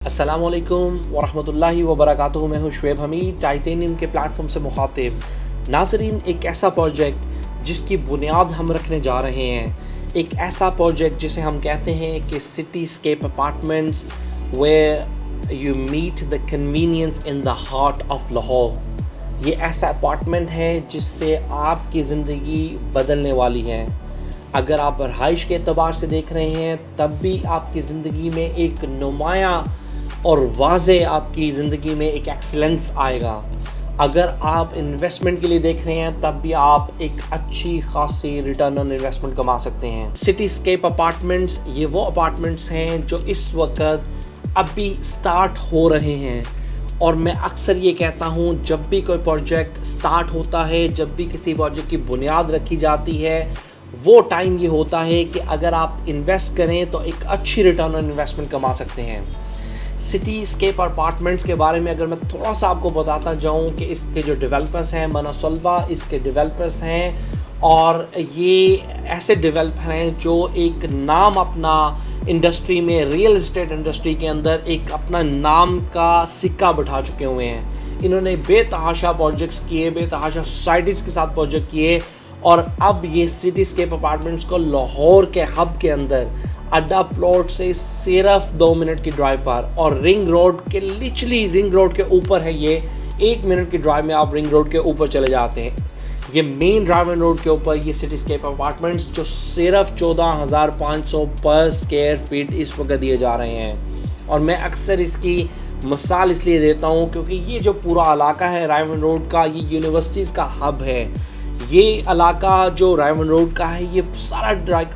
अस्सलामुअलैकुम वरहमतुल्लाहि वबरकातुहू। मैं हूँ शुएब हमीद, टाइटेनियम के प्लेटफॉर्म से मुखातिब। नाज़रीन, एक ऐसा प्रोजेक्ट जिसकी बुनियाद हम रखने जा रहे हैं, एक ऐसा प्रोजेक्ट जिसे हम कहते हैं कि cityscape apartments where you meet the convenience in the heart of Lahore. ये ऐसा अपार्टमेंट है जिससे आपकी ज़िंदगी बदलने वाली है। अगर आप रहाइश के अतबार से देख रहे हैं तब भी आपकी ज़िंदगी में एक नुमाया और वाज़े आपकी ज़िंदगी में एक एक्सीलेंस आएगा। अगर आप इन्वेस्टमेंट के लिए देख रहे हैं तब भी आप एक अच्छी खासी रिटर्न ऑन इन्वेस्टमेंट कमा सकते हैं। सिटी स्केप अपार्टमेंट्स ये वो अपार्टमेंट्स हैं जो इस वक्त अभी स्टार्ट हो रहे हैं, और मैं अक्सर ये कहता हूँ जब भी कोई प्रोजेक्ट स्टार्ट होता है, जब भी किसी प्रोजेक्ट की बुनियाद रखी जाती है, वो टाइम ये होता है कि अगर आप इन्वेस्ट करें तो एक अच्छी रिटर्न ऑन इन्वेस्टमेंट कमा सकते हैं। सिटी स्केप अपार्टमेंट्स के बारे में अगर मैं थोड़ा सा आपको बताता जाऊं कि इसके जो डेवलपर्स हैं, मनसल्बा इसके डेवलपर्स हैं, और ये ऐसे डेवलपर हैं जो एक नाम अपना इंडस्ट्री में, रियल इस्टेट इंडस्ट्री के अंदर एक अपना नाम का सिक्का बिठा चुके हुए हैं। इन्होंने बेतहाशा प्रोजेक्ट्स किए, बेतहाशा सोसाइटीज़ के साथ प्रोजेक्ट किए, और अब ये सिटी स्केप अपार्टमेंट्स को लाहौर के हब के अंदर अड्डा प्लॉट से सिर्फ 2 मिनट की ड्राइव पर, और रिंग रोड के लिटरली रिंग रोड के ऊपर है। ये 1 मिनट की ड्राइव में आप रिंग रोड के ऊपर चले जाते हैं। ये मेन ड्राइविंग रोड के ऊपर ये सिटी स्केप अपार्टमेंट्स जो सिर्फ 14,500 पर स्क्वायर फीट इस वक्त दिए जा रहे हैं। और मैं अक्सर इसकी मिसाल इसलिए देता हूँ क्योंकि ये जो पूरा इलाका है रायवन रोड का, ये यूनिवर्सिटीज़ का हब है। ये इलाका जो रायवन रोड का है, ये सारा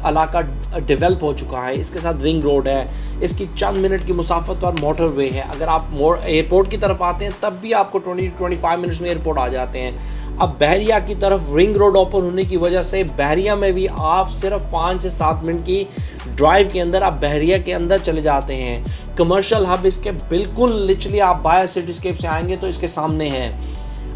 इलाका डेवलप हो चुका है। इसके साथ रिंग रोड है, इसकी चंद मिनट की मुसाफत पर मोटरवे है। अगर आप एयरपोर्ट की तरफ आते हैं तब भी आपको 20-25 मिनट्स में एयरपोर्ट आ जाते हैं। अब बहरिया की तरफ रिंग रोड ओपन होने की वजह से बहरिया में भी आप सिर्फ 5 से 7 मिनट की ड्राइव के अंदर आप बहरिया के अंदर चले जाते हैं। कमर्शियल हब इसके बिल्कुल लिटरली आप बाय सिटी स्केप से आएंगे तो इसके सामने है।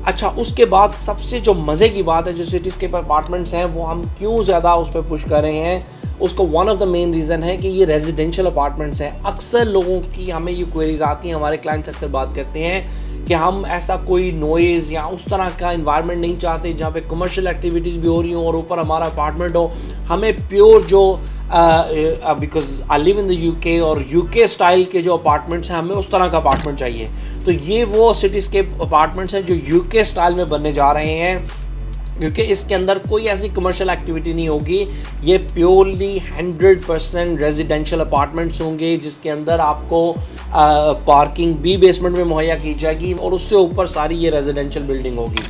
अच्छा, उसके बाद सबसे जो मज़े की बात है, जो सिटी स्केप अपार्टमेंट्स हैं वो हम क्यों ज़्यादा उस पर पुश कर रहे हैं, उसको one of the main reason है कि ये रेजिडेंशियल अपार्टमेंट्स हैं। अक्सर लोगों की हमें ये क्वेरीज आती हैं, हमारे क्लाइंट्स अक्सर बात करते हैं कि हम ऐसा कोई नॉइज़ या उस तरह का इन्वायरमेंट नहीं चाहते जहाँ पे कमर्शियल एक्टिविटीज़ भी हो रही हों और ऊपर हमारा अपार्टमेंट हो। हमें प्योर जो because I live in the UK, और यूके स्टाइल के जो अपार्टमेंट्स हैं, हमें उस तरह का अपार्टमेंट चाहिए। तो ये वो सिटी स्केप अपार्टमेंट्स हैं जो यूके स्टाइल में बनने जा रहे हैं, क्योंकि इसके अंदर कोई ऐसी कमर्शियल एक्टिविटी नहीं होगी। ये प्योरली 100% रेजिडेंशियल अपार्टमेंट्स होंगे जिसके अंदर आपको पार्किंग भी बेसमेंट में मुहैया की जाएगी, और उससे ऊपर सारी ये रेजिडेंशियल बिल्डिंग होगी।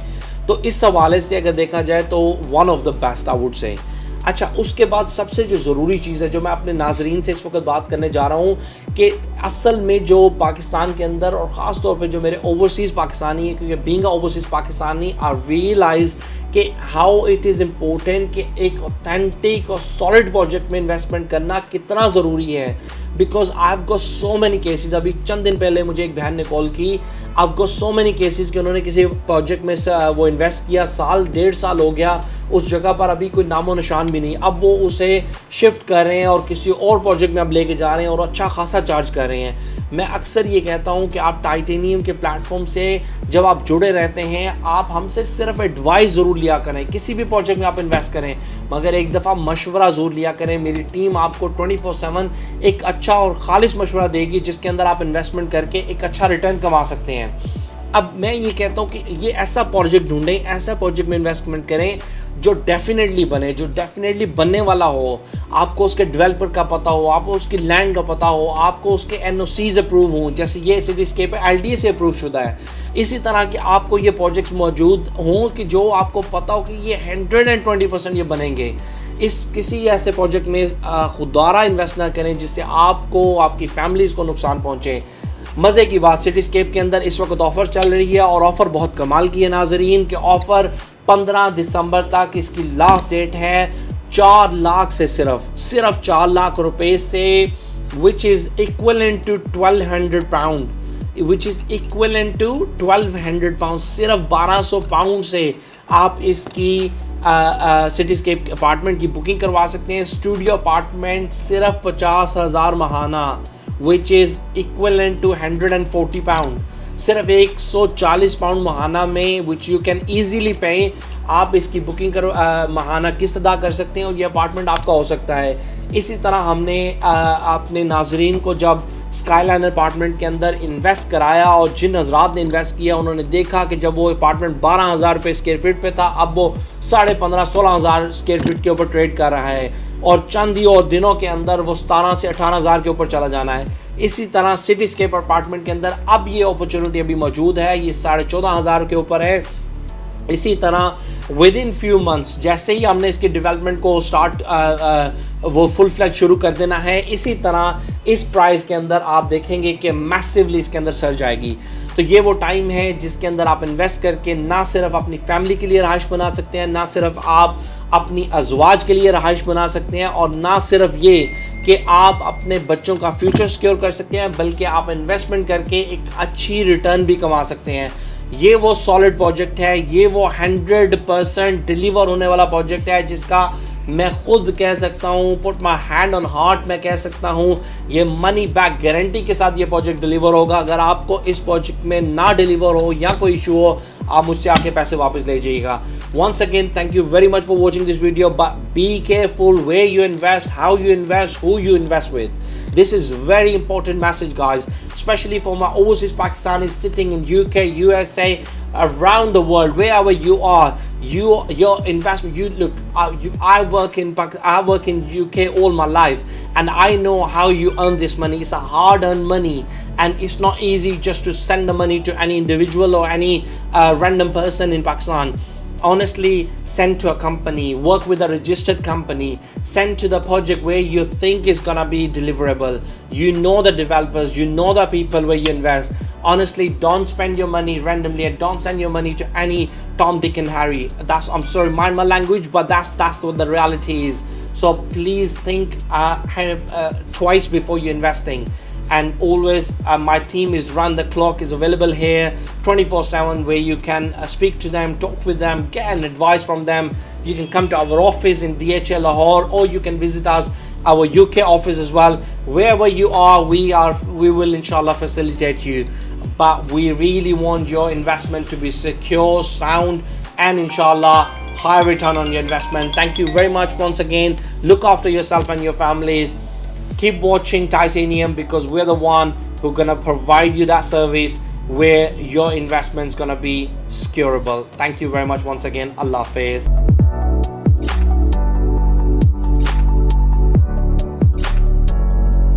तो इस हवाले से अगर देखा जाए तो one of the best I would say. अच्छा, उसके बाद सबसे जो ज़रूरी चीज़ है जो मैं अपने नाजरीन से इस वक्त बात करने जा रहा हूँ कि असल में जो पाकिस्तान के अंदर, और ख़ास तौर पे जो मेरे ओवरसीज़ पाकिस्तानी है, क्योंकि बीइंग ओवरसीज़ पाकिस्तानी आई रियलाइज़ कि हाउ इट इज़ इम्पोर्टेंट कि एक ऑथेंटिक और सॉलिड प्रोजेक्ट में इन्वेस्टमेंट करना कितना ज़रूरी है। Because I have got so many cases. अभी चंद दिन पहले मुझे एक बहन ने कॉल की, I have got so many cases कि उन्होंने किसी प्रोजेक्ट में वो इन्वेस्ट किया, साल 1.5 साल हो गया, उस जगह पर अभी कोई नामो निशान भी नहीं। अब वो उसे शिफ्ट कर रहे हैं और किसी और प्रोजेक्ट में अब लेके जा रहे हैं और अच्छा खासा चार्ज कर रहे हैं। मैं अक्सर ये कहता हूँ कि आप टाइटेनियम के प्लेटफॉर्म से जब आप जुड़े रहते हैं, आप हमसे सिर्फ एडवाइस ज़रूर लिया करें। किसी भी प्रोजेक्ट में आप इन्वेस्ट करें, मगर एक दफ़ा मशवरा ज़रूर लिया करें। मेरी टीम आपको 24/7 एक अच्छा और खालिस मशवरा देगी जिसके अंदर आप इन्वेस्टमेंट करके एक अच्छा रिटर्न कमा सकते हैं। अब मैं ये कहता हूँ कि ये ऐसा प्रोजेक्ट ढूंढें, ऐसा प्रोजेक्ट में इन्वेस्टमेंट करें जो डेफिनेटली बने, जो डेफिनेटली बनने वाला हो। आपको उसके डेवलपर का पता हो, आपको उसकी लैंड का पता हो, आपको उसके एनओसीज अप्रूव हों, जैसे ये सिटी स्केप एलडीए से अप्रूव शुदा है। इसी तरह के आपको ये प्रोजेक्ट्स मौजूद हों कि जो आपको पता हो कि ये 120% ये बनेंगे। इस किसी ऐसे प्रोजेक्ट में खुदारा इन्वेस्ट ना करें जिससे आपको, आपकी फैमिलीज़ को नुकसान पहुँचे। मज़े की बात, सिटी स्केप के अंदर इस वक्त ऑफ़र चल रही है, और ऑफ़र बहुत कमाल की है नाजरीन, कि ऑफ़र 15 दिसंबर तक इसकी लास्ट डेट है। 4 लाख से सिर्फ 4 लाख रुपए से, which is equivalent to 1200 pound, which is equivalent to 1200 pound. सिर्फ 1200 पाउंड से आप इसकी सिटी स्केप अपार्टमेंट की बुकिंग करवा सकते हैं। स्टूडियो अपार्टमेंट सिर्फ 50,000 महाना, which is equivalent to 140 pound. सिर्फ 140 पाउंड महाना में विच यू कैन ईजीली पे, आप इसकी बुकिंग करो, महाना किस्त अदा कर सकते हैं और ये अपार्टमेंट आपका हो सकता है। इसी तरह हमने अपने नाजरीन को जब स्काईलाइन अपार्टमेंट के अंदर इन्वेस्ट कराया और जिन हजरात ने इन्वेस्ट किया उन्होंने देखा कि जब वो अपार्टमेंट 12,000 रुपये स्क्वायर फीट पे था, अब वो 15,500-16,000 स्क्वायर फीट के ऊपर ट्रेड कर रहा है और चंद ही और दिनों के अंदर वो 17 से 18,000 के ऊपर चला जाना है। इसी तरह सिटी स्केप अपार्टमेंट के अंदर अब ये अपॉर्चुनिटी अभी मौजूद है, ये 14,500 के ऊपर है। इसी तरह विद इन फ्यू मंथ्स जैसे ही हमने इसकी डेवलपमेंट को स्टार्ट वो फुल फ्लैग शुरू कर देना है, इसी तरह इस प्राइस के अंदर आप देखेंगे कि मैसिवली इसके अंदर सर्ज आएगी। तो ये वो टाइम है जिसके अंदर आप इन्वेस्ट करके ना सिर्फ अपनी फैमिली के लिए रहाइश बना सकते हैं, ना सिर्फ आप अपनी अजवाज के लिए रहाइश बना सकते हैं, और ना सिर्फ ये कि आप अपने बच्चों का फ्यूचर सिक्योर कर सकते हैं, बल्कि आप इन्वेस्टमेंट करके एक अच्छी रिटर्न भी कमा सकते हैं। ये वो सॉलिड प्रोजेक्ट है, ये वो 100% डिलीवर होने वाला प्रोजेक्ट है जिसका मैं खुद कह सकता हूँ, put my hand on heart, मैं कह सकता हूँ ये मनी बैक गारंटी के साथ ये प्रोजेक्ट डिलीवर होगा। अगर आपको इस प्रोजेक्ट में ना डिलीवर हो या कोई इशू हो, आप मुझसे आके पैसे वापस ले जाइएगा। Once again, thank you very much for watching this video, but be careful where you invest, how you invest, who you invest with. This is very important message, guys, especially for my overseas Pakistanis sitting in UK, USA, around the world, wherever you are. Your investment. You look. I work in UK all my life, and I know how you earn this money. It's a hard-earned money, and it's not easy just to send the money to any individual or any random person in Pakistan. Honestly, send to a company, work with a registered company, send to the project where you think is gonna be deliverable. You know the developers, you know the people where you invest. Honestly, don't spend your money randomly and don't send your money to any Tom, Dick and Harry. I'm sorry, mind my language, but that's what the reality is. So please think twice before you're investing. And always my team is run the clock, is available here 24/7, where you can speak to them, talk with them, get an advice from them. You can come to our office in DHL Lahore, or you can visit us, our UK office as well. Wherever you are, we will inshallah facilitate you, but we really want your investment to be secure, sound, and inshallah high return on your investment. Thank you very much once again. Look after yourself and your families. Keep watching Titanium, because we're the one who gonna provide you that service where your investment's gonna be secureable. Thank you very much once again. Allah Hafiz.